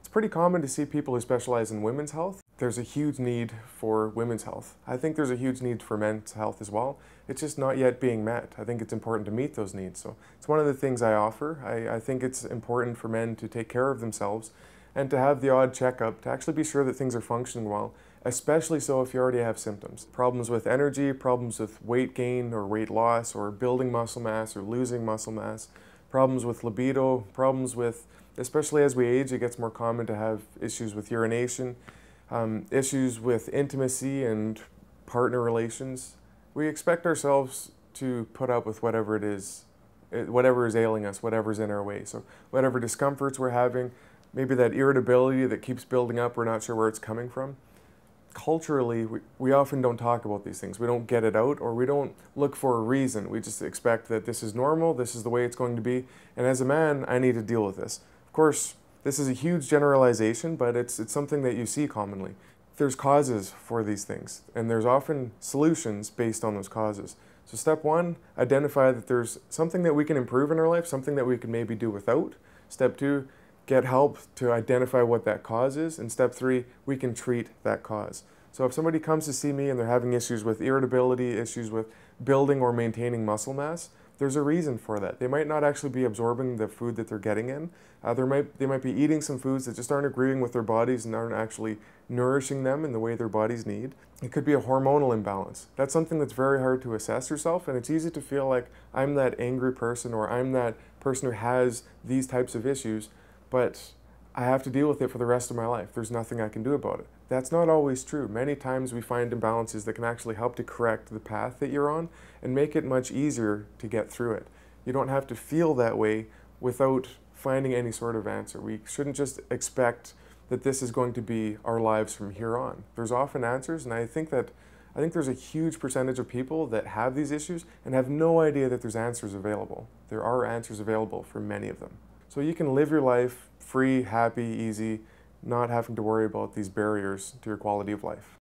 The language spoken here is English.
It's pretty common to see people who specialize in women's health. There's a huge need for women's health. I think there's a huge need for men's health as well. It's just not yet being met. I think it's important to meet those needs. So it's one of the things I offer. I think it's important for men to take care of themselves and to have the odd checkup to actually be sure that things are functioning well, especially so if you already have symptoms. Problems with energy, problems with weight gain or weight loss, or building muscle mass or losing muscle mass, problems with libido, problems with, especially as we age, it gets more common to have issues with urination, issues with intimacy and partner relations. We expect ourselves to put up with whatever it is, whatever is ailing us, whatever's in our way. So whatever discomforts we're having, maybe that irritability that keeps building up, we're not sure where it's coming from. Culturally, we often don't talk about these things. We don't get it out, or we don't look for a reason. We just expect that this is normal, this is the way it's going to be, and as a man, I need to deal with this. Of course, this is a huge generalization, but it's something that you see commonly. There's causes for these things, and there's often solutions based on those causes. So step one, identify that there's something that we can improve in our life, something that we can maybe do without. Step two, get help to identify what that cause is. And step three, we can treat that cause. So if somebody comes to see me and they're having issues with irritability, issues with building or maintaining muscle mass, there's a reason for that. They might not actually be absorbing the food that they're getting in. They might be eating some foods that just aren't agreeing with their bodies and aren't actually nourishing them in the way their bodies need. It could be a hormonal imbalance. That's something that's very hard to assess yourself, and it's easy to feel like I'm that angry person, or I'm that person who has these types of issues, but I have to deal with it for the rest of my life. There's nothing I can do about it. That's not always true. Many times we find imbalances that can actually help to correct the path that you're on and make it much easier to get through it. You don't have to feel that way without finding any sort of answer. We shouldn't just expect that this is going to be our lives from here on. There's often answers, and I think there's a huge percentage of people that have these issues and have no idea that there's answers available. There are answers available for many of them. So you can live your life free, happy, easy, not having to worry about these barriers to your quality of life.